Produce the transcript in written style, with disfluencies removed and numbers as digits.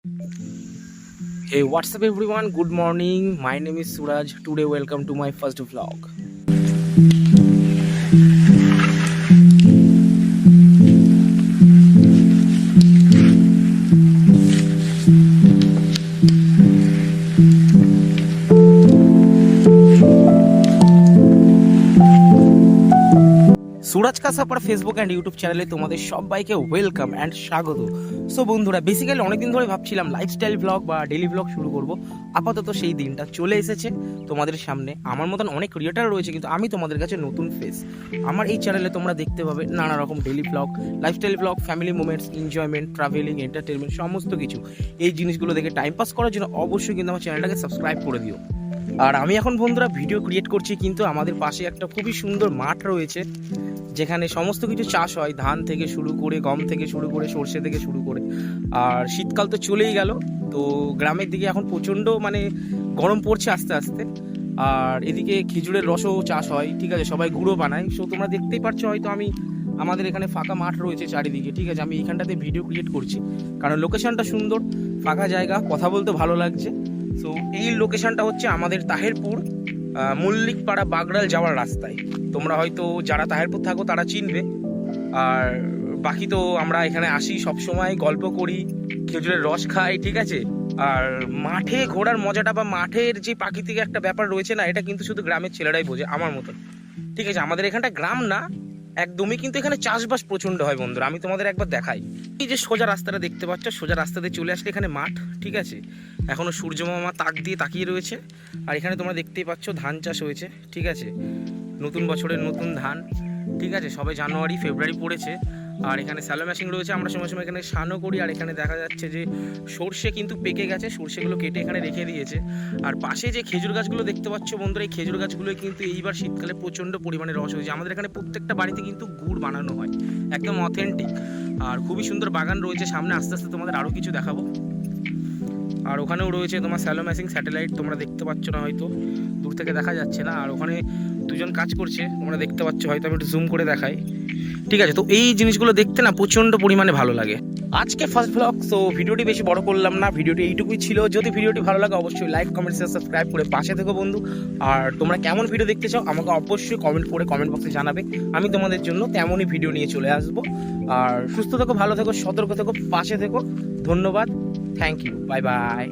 Hey, what's up everyone? Good morning. My name is Suraj. Today, welcome to my first vlog. Suraj কাসাপার Facebook and YouTube চ্যানেলে তোমাদের সবাইকে welcome and স্বাগত। So বন্ধুরা, basically অনেকদিন ধরে ভাবছিলাম লাইফস্টাইল ব্লগ বা ডেলি ব্লগ শুরু করব। আপাতত সেই দিনটা চলে এসেছে তোমাদের সামনে। আমার মতন অনেক ক্রিয়েটার রয়েছে, কিন্তু আমি তোমাদের কাছে নতুন ফেস। আমার এই চ্যানেলে তোমরা দেখতে পাবে নানা রকম daily blog, lifestyle blog, family moments, enjoyment, travelling, entertainment, সমস্ত কিছু। এই জিনিসগুলো দেখে টাইম পাস করার জন্য অবশ্যই কিন্তু আমার চ্যানেলটাকে সাবস্ক্রাইব করে দিও। আর আমি এখন বন্ধুরা ভিডিও ক্রিয়েট করছি, কিন্তু আমাদের পাশে একটা খুবই সুন্দর মাঠ রয়েছে, যেখানে সমস্ত কিছু চাষ হয়, ধান থেকে শুরু করে, গম থেকে শুরু করে, সর্ষে থেকে শুরু করে। আর শীতকাল তো চলেই গেল, তো গ্রামের দিকে এখন প্রচণ্ড গরম পড়ছে আস্তে আস্তে। আর এদিকে খেজুরের রসও চাষ হয়, ঠিক আছে, সবাই গুঁড়ো বানায়। সো তোমরা দেখতেই পাচ্ছ, হয়তো আমি আমাদের এখানে ফাঁকা মাঠ রয়েছে চারিদিকে, ঠিক আছে, আমি এখানটাতে ভিডিও ক্রিয়েট করছি কারণ লোকেশনটা সুন্দর, ফাঁকা জায়গা, কথা বলতে ভালো লাগছে। সো এই লোকেশনটা হচ্ছে আমাদের তাহেরপুর মল্লিকপাড়া বাগড়াল যাওয়ার রাস্তায়। তোমরা হয়তো যারা তাহেরপুর থাকো তারা চিনবে। আর বাকি তো আমরা এখানে আসি সব সময়, গল্প করি, খেজুরের রস খাই, ঠিক আছে। আর মাঠে ঘোরার মজাটা বা মাঠের যে প্রাকৃতিক একটা ব্যাপার রয়েছে না, এটা কিন্তু শুধু গ্রামের ছেলেরাই বোঝে আমার মতন, ঠিক আছে। আমাদের এখানটা গ্রাম না একদমই, কিন্তু এখানে চাষবাস প্রচণ্ড হয় বন্ধুরা। আমি তোমাদের একবার দেখাই। এই যে সোজা রাস্তাটা দেখতে পাচ্ছ, সোজা রাস্তাতে চলে আসলে এখানে মাঠ, ঠিক আছে। এখনও সূর্যমামা তাক দিয়ে তাকিয়ে রয়েছে। আর এখানে তোমরা দেখতেই পাচ্ছ ধান চাষ হয়েছে, ঠিক আছে, নতুন বছরের নতুন ধান, ঠিক আছে। সবে জানুয়ারি ফেব্রুয়ারি পড়েছে। আর এখানে স্যালো মেশিন রয়েছে, আমরা সময় সময় এখানে স্নানও করি। আর এখানে দেখা যাচ্ছে যে সর্ষে কিন্তু পেকে গেছে, সর্ষেগুলো কেটে এখানে রেখে দিয়েছে। আর পাশে যে খেজুর গাছগুলো দেখতে পাচ্ছ বন্ধুরা, এই খেজুর গাছগুলো কিন্তু এইবার শীতকালে প্রচণ্ড পরিমাণে রস হয়েছে। আমাদের এখানে প্রত্যেকটা বাড়িতে কিন্তু গুড় বানানো হয়, একদম অথেন্টিক। আর খুবই সুন্দর বাগান রয়েছে সামনে, আস্তে আস্তে তোমাদের আরও কিছু দেখাবো। আর ওখানেও রয়েছে তোমার স্যালো মেশিন স্যাটেলাইট, তোমরা দেখতে পাচ্ছ না, হয়তো দূর থেকে দেখা যাচ্ছে না। আর ওখানে দুজন কাজ করছে, তোমরা দেখতে পাচ্ছ, হয়তো আমি একটু জুম করে দেখাই, ঠিক আছে। তো এই জিনিসগুলো দেখতে না প্রচণ্ড পরিমাণে ভালো লাগে। আজকে ফার্স্ট ব্লগ, সো ভিডিওটি বেশি বড় করলাম না, ভিডিওটি এইটুকুই ছিল। যদি ভিডিওটি ভালো লাগে অবশ্যই লাইক, কমেন্ট, শেয়ার, সাবস্ক্রাইব করে পাশে থেকো বন্ধু। আর তোমরা কেমন ভিডিও দেখতে চাও আমাকে অবশ্যই কমেন্ট করে কমেন্ট বক্সে জানাবে, আমি তোমাদের জন্য তেমনই ভিডিও নিয়ে চলে আসবো। আর সুস্থ থেকো, ভালো থেকো, সতর্ক থেকো, পাশে থেকো। ধন্যবাদ, থ্যাংক ইউ, বাই বাই।